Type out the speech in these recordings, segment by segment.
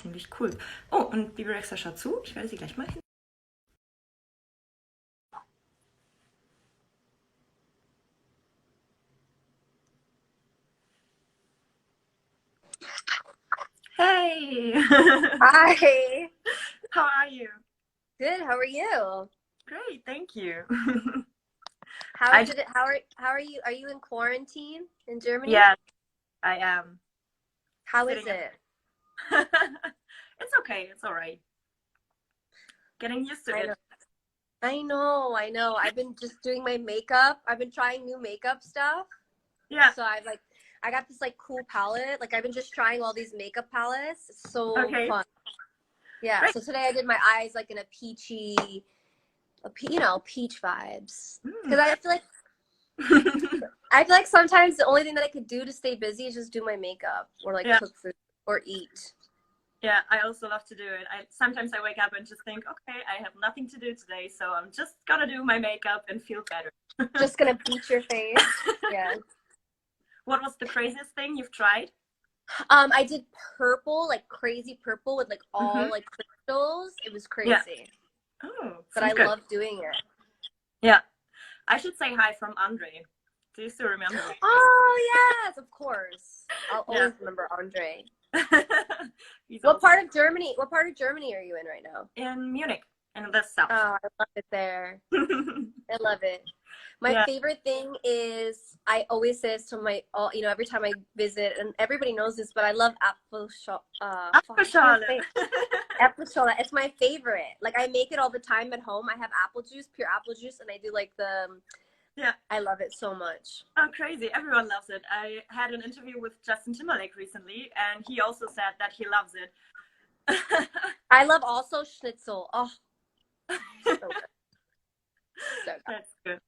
ziemlich cool. Oh, und Bebe Rexha schaut zu. Ich werde sie gleich mal hin. Hey! Hi. How are you? Good. How are you? Great, thank you. How I is it? How are you? Are you in quarantine in Germany? yeah, I am How is sitting it? at. It's okay. It's all right. Getting used to I it. know. I know. I've been just doing my makeup. I've been trying new makeup stuff. Yeah. So I got this like cool palette. Like I've been just trying all these makeup palettes. It's so Okay. fun. Yeah. Great. So today I did my eyes like in a peachy, peach vibes. Because I feel like sometimes the only thing that I could do to stay busy is just do my makeup or like Yeah. cook food or eat. Yeah, I also love to do it. Sometimes I wake up and just think, okay, I have nothing to do today, so I'm just gonna do my makeup and feel better. Just gonna beat your face. Yeah. What was the craziest thing you've tried? I did purple, like crazy purple with like Mm-hmm. all like crystals. It was Yeah. crazy, Oh, but I sounds good. love doing it. Yeah. I should say hi from Andre. Do you still remember me? Oh yes, of course. I'll Yeah. always remember Andre. He's What also part of Germany? What part of Germany are you in right now? in Munich, in the south. Oh, I love it there. I love it. My Yeah. favorite thing is I always say this to every time I visit, and everybody knows this, but I love Apfelschorle. apple chocolate. It's my favorite. Like I make it all the time at home. I have apple juice, pure apple juice, and I do like Yeah. I love it so much. Oh, crazy. Everyone loves it. I had an interview with Justin Timberlake recently, and he also said that he loves it. I love also schnitzel. Oh, so good. So good. That's good.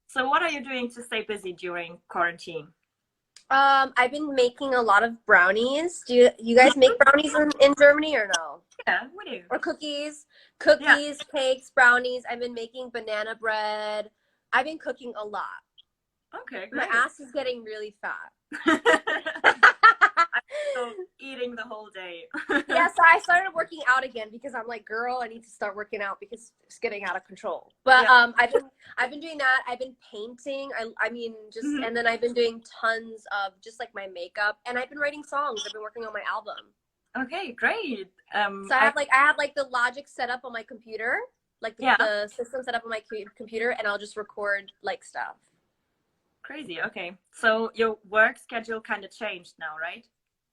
So what are you doing to stay busy during quarantine? I've been making a lot of brownies. Do you guys make brownies in Germany or no? Yeah, we do. Or cookies? Yeah. Cookies, cakes, brownies. I've been making banana bread. I've been cooking a lot. Okay, My great. ass is getting really fat. I'm still eating the whole day. Yeah, so I started working out again because I'm like, girl, I need to start working out because it's getting out of control. But Yeah. I've been doing that. I've been painting. I mean just Mhm. and then I've been doing tons of just like my makeup, and I've been writing songs. I've been working on my album. Okay, great. So I have like the Logic set up on my computer, like Yeah, the system set up on my computer, and I'll just record like stuff. crazy. Okay. So your work schedule kind of changed now, right?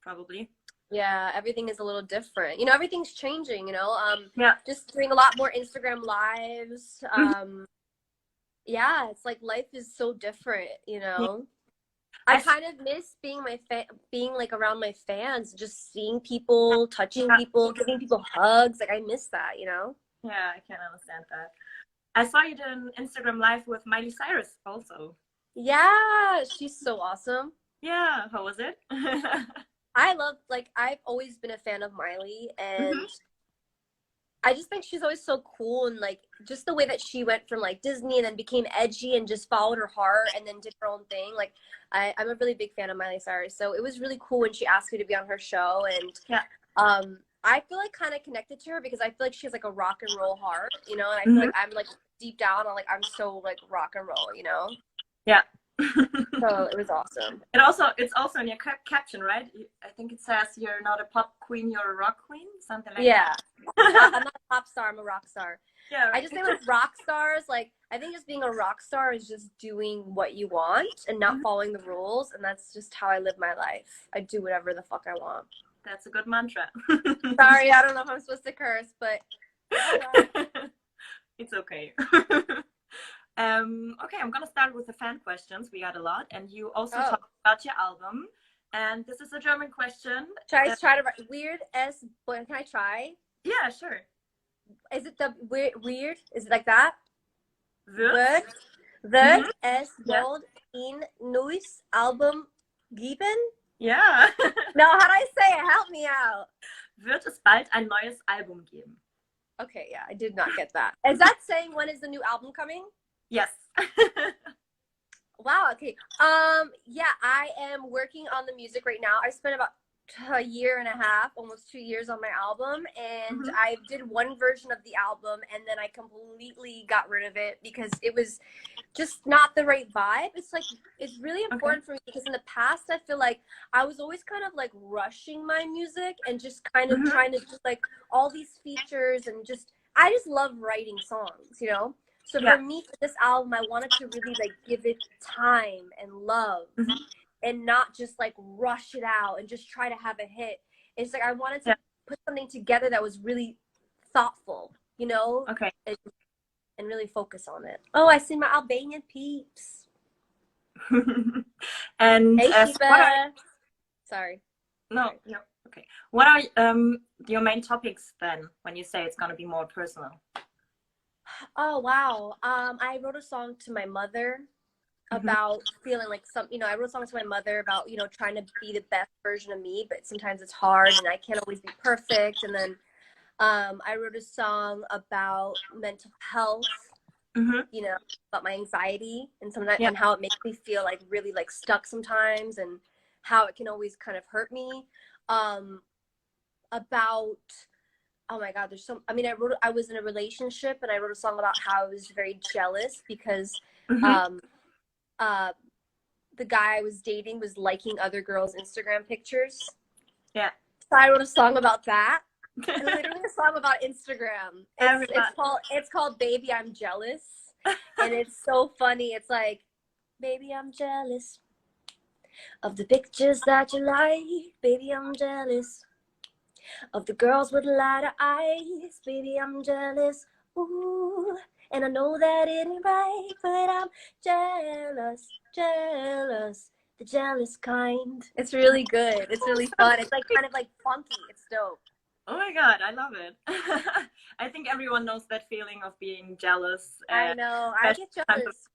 Probably. Yeah, everything is a little different. You know, everything's changing, you know. Yeah. Just doing a lot more Instagram lives. Mhm. Yeah, it's like life is so different, you Yeah. know. I I s- kind of miss being like around my fans, just seeing people, touching people, giving people hugs. Like I miss that, you know. yeah, I can understand that. I saw you did an Instagram live with Miley Cyrus also. Yeah, she's so awesome. Yeah, how was it? I've always been a fan of Miley, Hmm. and I just think she's always so cool, and like just the way that she went from like Disney and then became edgy and just followed her heart and then did her own thing. Like I'm a really big fan of Miley Cyrus, so it was really cool when she asked me to be on her show, and Yeah. I feel like kind of connected to her because I feel like she has like a rock and roll heart, you know, and I feel Hmm. like I'm like deep down, I'm so like rock and roll, you know. Yeah. So it was awesome. It's also in your caption, right? I think it says you're not a pop queen, you're a rock queen, something like Yeah, that. I'm not a pop star, I'm a rock star. Yeah, I right. just think with rock stars, like I think just being a rock star is just doing what you want and not Mhm. following the rules, and that's just how I live my life. I do whatever the fuck I want. That's a good mantra. Sorry, I don't know if I'm supposed to curse, but oh well. It's okay. Okay, I'm gonna start with the fan questions. We got a lot, and you also Oh, talked about your album. And this is a German question. try to write weird as. Boy, can I try? Yeah, sure. Is it the weird? Is it like that? Wird? Wird wird Mhm. es Yeah. bald ein neues Album geben? Yeah. No, how do I say it? Help me out. Wird es bald ein neues Album geben? Okay, yeah, I did not get that. Is that saying when is the new album coming? Yes. Wow, okay. Yeah, I am working on the music right now. I spent about a year and a half, almost 2 years on my album, and I did one version of the album, and then I completely got rid of it because it was just not the right vibe. It's like, it's really important for me because in the past I feel like I was always kind of like rushing my music and just kind of trying to do like all these features, and just I just love writing songs, you know. So for me, for this album, I wanted to really like give it time and love, and not just like rush it out and just try to have a hit. It's like I wanted to put something together that was really thoughtful, you know, and really focus on it. Oh, I see my Albanian peeps. And hey, Shiva. Sorry. No, no. Okay. What are your main topics then when you say it's going to be more personal? Oh, wow. I wrote a song to my mother about feeling like I wrote songs to my mother about, trying to be the best version of me, but sometimes it's hard and I can't always be perfect. And then I wrote a song about mental health, about my anxiety and sometimes and how it makes me feel like really like stuck sometimes, and how it can always kind of hurt me. About, oh my God, I was in a relationship and I wrote a song about how I was very jealous because the guy I was dating was liking other girls' Instagram pictures. Yeah. So I wrote a song about that. And literally a song about Instagram. It's called Baby I'm Jealous. And it's so funny. It's like, baby, I'm jealous of the pictures that you like. Baby, I'm jealous of the girls with lighter eyes. Baby, I'm jealous. Ooh. And I know that it ain't right, but I'm jealous, the jealous kind. It's really good. It's really fun. It's like kind of like funky. It's dope. Oh my God, I love it. I think everyone knows that feeling of being jealous. I know. I get jealous,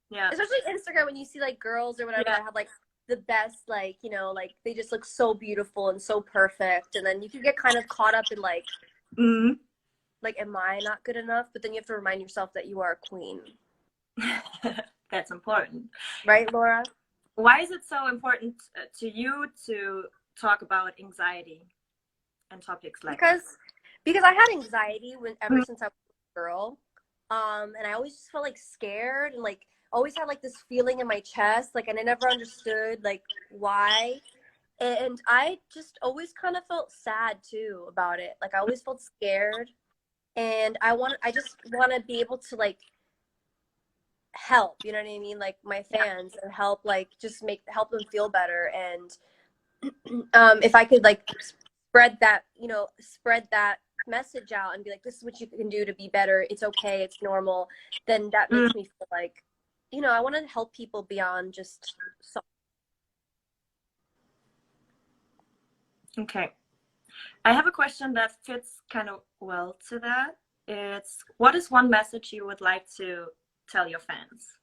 Yeah. Especially Instagram when you see like girls or whatever that have like the best, like, like they just look so beautiful and so perfect. And then you can get kind of caught up in like, like, am I not good enough? But then you have to remind yourself that you are a queen. That's important. Right, Laura? Why is it so important to you to talk about anxiety and topics like that? Because I had anxiety ever since I was a girl. And I always just felt like scared and like always had like this feeling in my chest. Like, and I never understood like why. And I just always kind of felt sad too about it. Like I always felt scared. And I just want to be able to like help, you know what I mean? Like my fans, and help like just help them feel better. And if I could like spread that message out and be like, this is what you can do to be better. It's okay. It's normal. Then that makes me feel like, I want to help people beyond just. Okay. I have a question that fits kind of well to that. It's, what is one message you would like to tell your fans?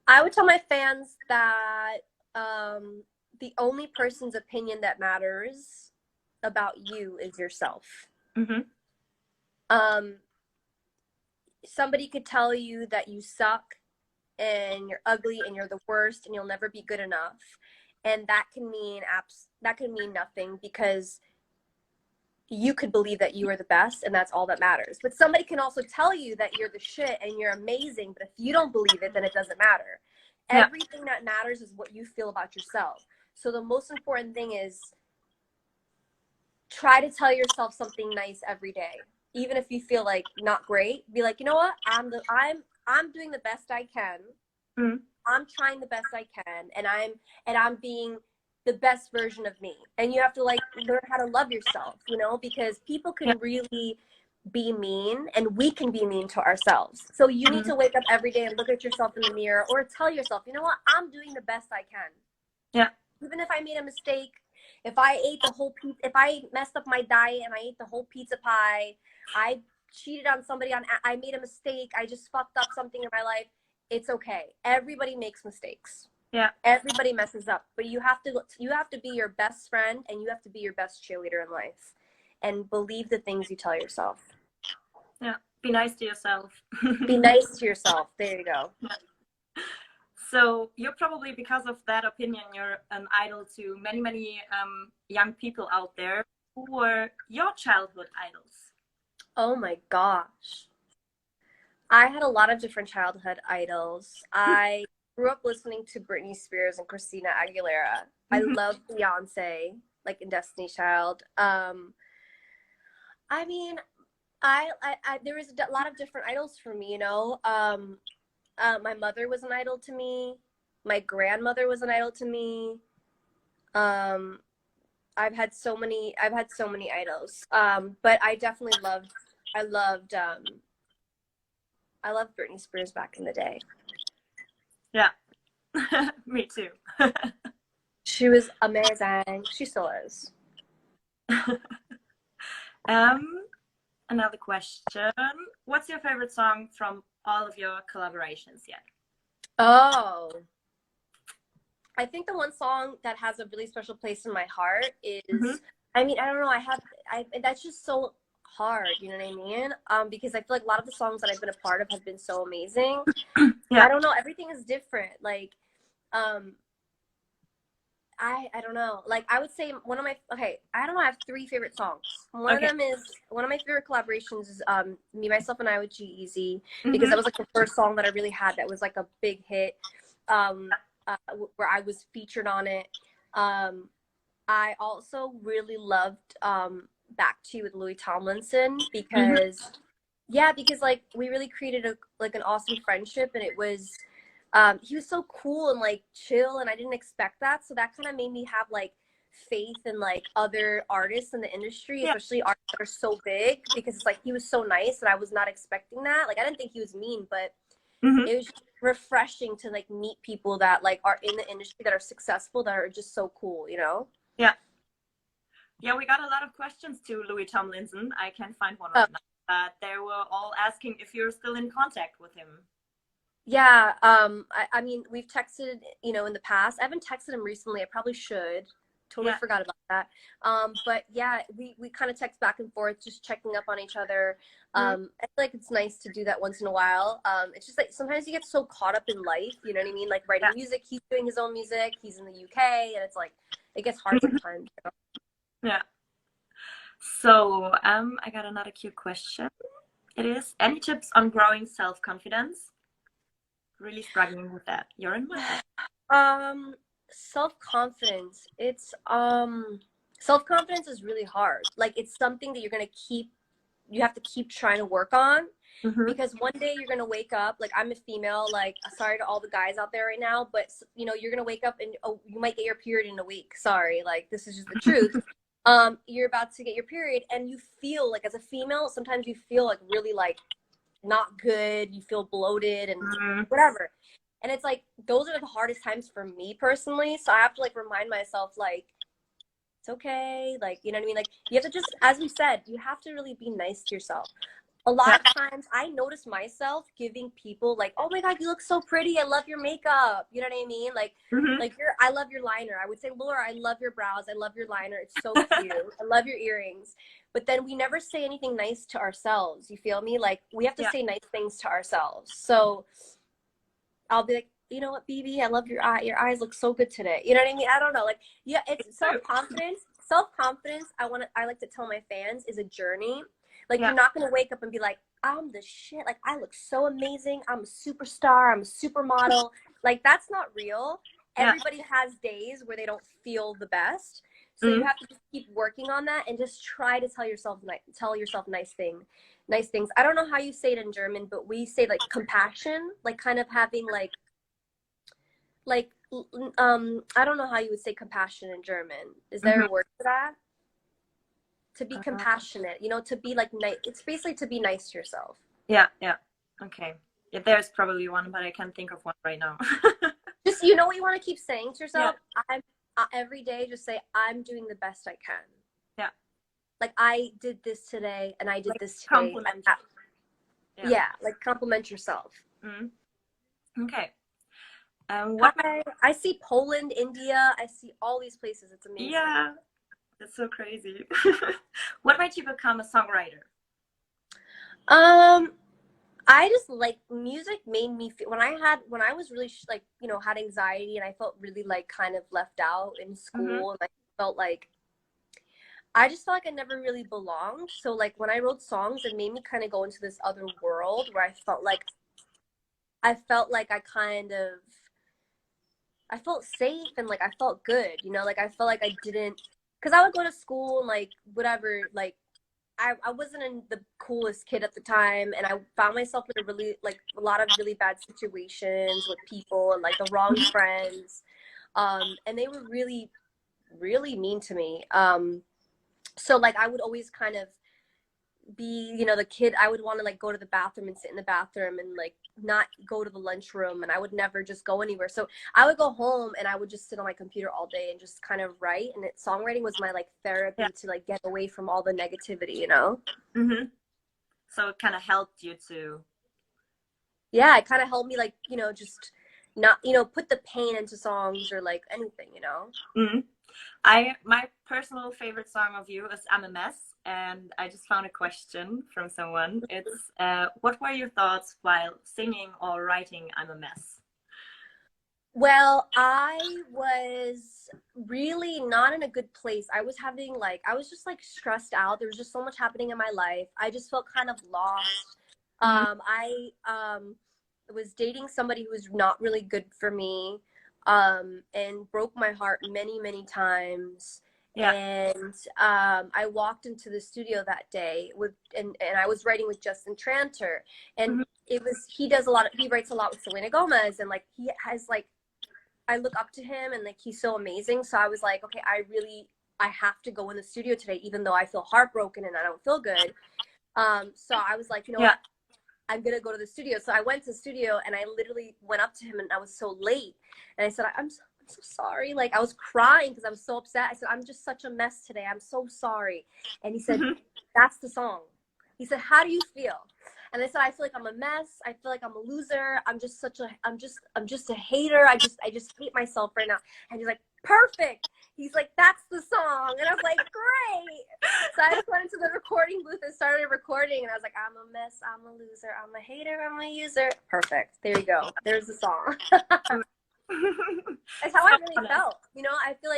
I would tell my fans that the only person's opinion that matters about you is yourself. Somebody could tell you that you suck and you're ugly and you're the worst and you'll never be good enough. And that can mean nothing, because you could believe that you are the best and that's all that matters. But somebody can also tell you that you're the shit and you're amazing, but if you don't believe it, then it doesn't matter. Everything that matters is what you feel about yourself. So the most important thing is try to tell yourself something nice every day. Even if you feel like not great, be like, you know what? I'm doing the best I can. I'm trying the best I can, and I'm being the best version of me. And you have to like learn how to love yourself, because people can really be mean, and we can be mean to ourselves. So you need to wake up every day and look at yourself in the mirror, or tell yourself, you know what? I'm doing the best I can. Yeah. Even if I made a mistake, if I messed up my diet and I ate the whole pizza pie, I cheated on somebody, I made a mistake, I just fucked up something in my life, it's okay. Everybody makes mistakes. Yeah. Everybody messes up, but you have to be your best friend, and you have to be your best cheerleader in life, and believe the things you tell yourself. Yeah. Be nice to yourself. Be nice to yourself. There you go. So you're probably, because of that opinion, you're an idol to many, many young people out there. Who were your childhood idols? Oh my gosh. I had a lot of different childhood idols. I grew up listening to Britney Spears and Christina Aguilera. I Mhm. love Beyonce, like in Destiny Child. I mean, there was a lot of different idols for me, you know. My mother was an idol to me. My grandmother was an idol to me. Um, I've had so many idols. But I loved, I loved Britney Spears back in the day. Yeah, me too. She was amazing. She still is. um, Another question. What's your favorite song from all of your collaborations yet? Oh, I think the one song that has a really special place in my heart Hmm. is, I mean, I don't know, that's just so hard, you know what I mean? Because I feel like a lot of the songs that I've been a part of have been so amazing. Yeah. I don't know, everything is different. Like, um, I don't know. Like I would say one of my okay, I don't know, I have three favorite songs. Okay. One of my favorite collaborations is Me, Myself and I with G-Eazy, because that Hmm. was like the first song that I really had that was like a big hit. Um where I was featured on it. I also really loved Back to You with Louis Tomlinson Hmm. because yeah, because like we really created a like an awesome friendship, and it was he was so cool and like chill, and I didn't expect that, so that kind of made me have like faith in like other artists in the industry, Yeah. especially artists that are so big, because it's like he was so nice and I was not expecting that. Like I didn't think he was mean, but Hmm. it was just refreshing to like meet people that like are in the industry that are successful, that are just so cool, you know. Yeah. Yeah, we got a lot of questions to Louis Tomlinson. I can't find one uh, right now. They were all asking if you're still in contact with him. yeah, I mean, we've texted, you know, in the past. I haven't texted him recently. I probably should. Totally Yeah. forgot about that. But yeah, we kind of text back and forth, just checking up on each other. Mm. I feel like it's nice to do that once in a while. It's just like sometimes you get so caught up in life, you know what I mean? Like writing music, he's doing his own music, he's in the UK, and it's like it gets hard Yeah. sometimes. You know? Yeah. So, I got another cute question. It is, any tips on growing self-confidence? Really struggling with that. You're in my head. Um, self-confidence. It's self-confidence is really hard. Like it's something that you have to keep trying to work on, Hmm. because one day you're gonna wake up, like I'm a female, like sorry to all the guys out there right now, but you know, you're gonna wake up and oh, you might get your period in a week. Sorry, like this is just the truth. You're about to get your period and you feel like as a female, sometimes you feel like really like not good, you feel bloated and Hmm. whatever. And it's like those are the hardest times for me personally. So I have to like remind myself like it's okay. Like, you know what I mean? Like you have to just, as we said, you have to really be nice to yourself. A lot Yeah. of times I notice myself giving people like, oh my God, you look so pretty. I love your makeup. You know what I mean? Hmm. Like I love your liner. I would say, Laura, I love your brows. I love your liner. It's so cute. I love your earrings. But then we never say anything nice to ourselves. You feel me? Like we have to Yeah. say nice things to ourselves. So I'll be like, you know what, BB, I love your eye. Your eyes look so good today. You know what I mean? I don't know. Like, yeah, it's True. self-confidence. Self-confidence, I like to tell my fans, is a journey. Like Yeah. you're not gonna wake up and be like, I'm the shit. Like I look so amazing. I'm a superstar. I'm a supermodel. Like that's not real. Yeah. Everybody has days where they don't feel the best. So you Mm. have to just keep working on that and just try to tell yourself nice things. I don't know how you say it in German, but we say like compassion, like kind of having like I don't know how you would say compassion in German. Is there Hmm. a word for that? To be Uh, compassionate, you know, to be like nice. It's basically to be nice to yourself. yeah. Yeah. Okay. Yeah, there's probably one, but I can't think of one right now. Just you know what you want to keep saying to Yeah. yourself. I'm every day just say I'm doing the best I can. Yeah. Like I did this today, and I did Like this today. compliment. Yeah. Yeah, like compliment yourself. Mm. Okay. What? I see Poland, India. I see all these places. It's amazing. Yeah, that's so crazy. What made you become a songwriter? Um, I just like music made me feel when I was really like, you know, had anxiety and I felt really like kind of left out in Mm-hmm. school, and I felt like I just felt like I never really belonged. So like when I wrote songs, it made me kind of go into this other world where I felt like I felt safe and like I felt good, you know, like I felt like I didn't, because I would go to school and like whatever, like I wasn't in the coolest kid at the time, and I found myself in a really like a lot of really bad situations with people and like the wrong friends, and they were really really mean to me. So like I would always kind of be, you know, the kid. I would want to like go to the bathroom and sit in the bathroom and like not go to the lunchroom, and I would never just go anywhere. So I would go home and I would just sit on my computer all day and just kind of write, and songwriting was my like Yeah. therapy to like get away from all the negativity, you know. Mm-hmm. So it kind of helped you to. Yeah, it kind of helped me like, you know, just not, you know, put the pain into songs or like anything, you know. Mm-hmm. My personal favorite song of you is "I'm a Mess," and I just found a question from someone. It's what were your thoughts while singing or writing "I'm a Mess"? Well, I was really not in a good place. I was having like, I was just like stressed out. There was just so much happening in my life. I just felt kind of lost. Mm-hmm. I was dating somebody who was not really good for me, and broke my heart many, many times. Yeah. And I walked into the studio that day and I was writing with Justin Tranter. And Mm-hmm. he writes a lot with Selena Gomez, and like he has like, I look up to him and like he's so amazing. So I was like, okay, I have to go in the studio today, even though I feel heartbroken and I don't feel good. So I was like, you know Yeah. what? I'm gonna go to the studio. So I went to the studio and I literally went up to him and I was so late. And I said, I'm so sorry. Like I was crying because I was so upset. I said, I'm just such a mess today. I'm so sorry. And he said, Mm-hmm. that's the song. He said, how do you feel? And I said, I feel like I'm a mess. I feel like I'm a loser. I'm just a hater. I just hate myself right now. And he's like, perfect. He's like, that's the song. And I was like, great. So I just went into the recording booth and started recording. And I was like, I'm a mess. I'm a loser. I'm a hater. I'm a user. Perfect. There you go. There's the song. That's how I So really honest. felt. You know, I feel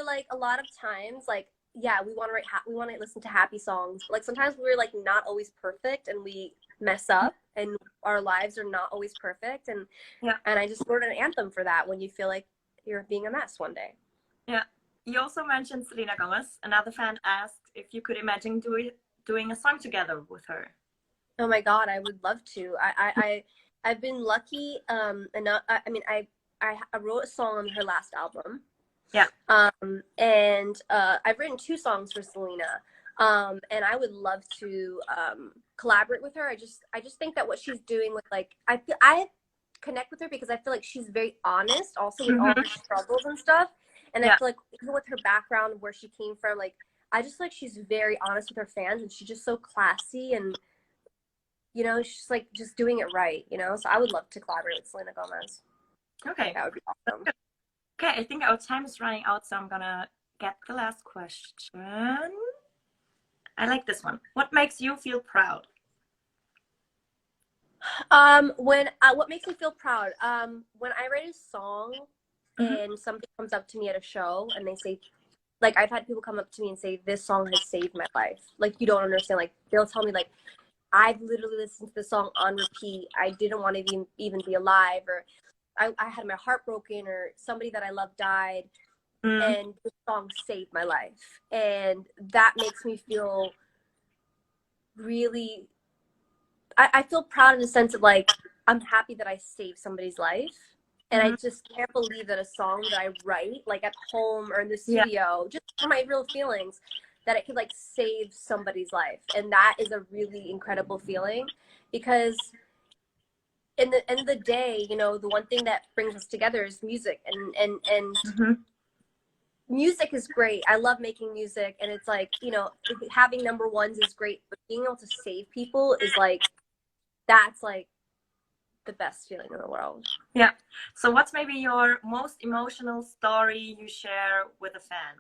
like a lot of times, like, yeah, we want to we want to listen to happy songs. But, like sometimes we're like not always perfect, and we mess up, and our lives are not always perfect. Yeah. And I just wrote an anthem for that when you feel like you're being a mess one day. Yeah. You also mentioned Selena Gomez. Another fan asked if you could imagine doing a song together with her. Oh my God, I would love to. I've been lucky enough. I mean, I wrote a song on her last album. Yeah. And I've written 2 songs for Selena. And I would love to collaborate with her. I just think that what she's doing with like I connect with her because I feel like she's very honest, also with all Mm-hmm. her struggles and stuff. And I Yeah. feel like even with her background, where she came from, like I just feel like she's very honest with her fans, and she's just so classy, and you know, she's like just doing it right, you know. So I would love to collaborate with Selena Gomez. Okay. That would be awesome. Okay, I think our time is running out, so I'm gonna get the last question. I like this one. What makes you feel proud? When what makes me feel proud? When I write a song Mm-hmm. and somebody comes up to me at a show and they say, like, I've had people come up to me and say, this song has saved my life. Like, you don't understand. Like, they'll tell me, like, I've literally listened to the song on repeat. I didn't want to even be alive, or I had my heart broken, or somebody that I love died, Mm. and the song saved my life. And that makes me feel really, I feel proud in the sense of like, I'm happy that I saved somebody's life. And I Mm-hmm. just can't believe that a song that I write, like at home or in the Yeah. studio, just from my real feelings, that it could like save somebody's life. And that is a really incredible feeling, because in the end of the day, you know, the one thing that brings us together is music. And Mm-hmm. music is great. I love making music, and it's like, you know, having number ones is great, but being able to save people is like, that's like the best feeling in the world. Yeah. So what's maybe your most emotional story you share with a fan?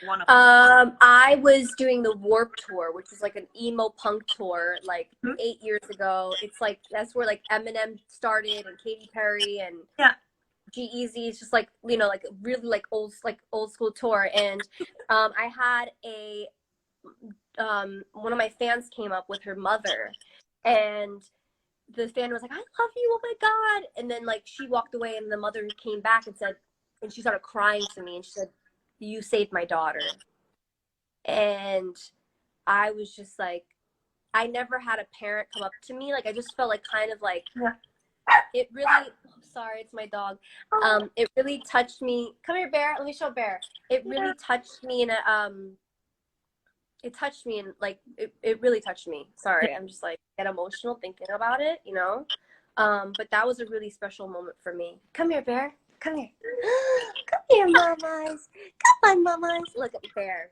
One of them. I was doing the Warp Tour, which is like an emo punk tour, like Mhm. 8 years ago. It's like that's where like Eminem started and Katy Perry and Yeah. G-Eazy. It's just like like really like old school tour. And I had a one of my fans came up with her mother, and the fan was like, "I love you, oh my god!" And then like she walked away, and the mother came back and said, and she started crying to me, and she said, "You saved my daughter." And I was just like, I never had a parent come up to me. Like I just felt like kind of like Yeah. it really. I'm sorry, it's my dog. It really touched me. Come here, Bear. Let me show Bear. It Yeah. really touched me in a It touched me and like it really touched me. Sorry, I'm just like get emotional thinking about it, But that was a really special moment for me. Come here, Bear. Come here. Come here, mamas. Come on, mamas. Look at Bear.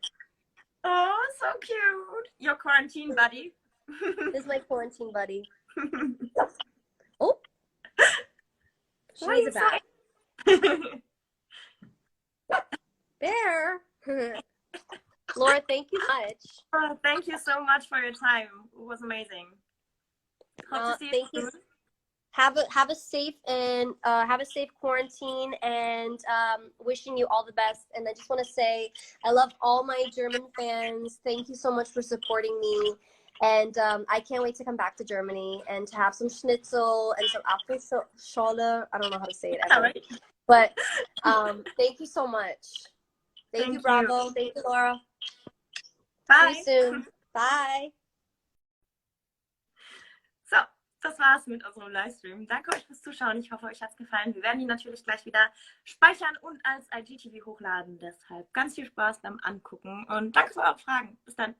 Oh, so cute. Your quarantine buddy. This is my quarantine buddy. Oh, she Why are needs a you bath. so Bear. Laura, thank you much. Oh, thank you so much for your time. It was amazing. Hope to see you Thank you. soon. Have a safe and have a safe quarantine, and wishing you all the best. And I just want to say I love all my German fans. Thank you so much for supporting me, and I can't wait to come back to Germany and to have some schnitzel and some Apfelschorle. I don't know how to say it ever, Right. but thank you so much. Thank you, Thank you. Bravo. Thank you, Laura. Bye. See you soon. Bye. So, das war's mit unserem Livestream. Danke euch fürs Zuschauen. Ich hoffe, euch hat's gefallen. Wir werden ihn natürlich gleich wieder speichern und als IGTV hochladen. Deshalb ganz viel Spaß beim Angucken und danke für eure Fragen. Bis dann.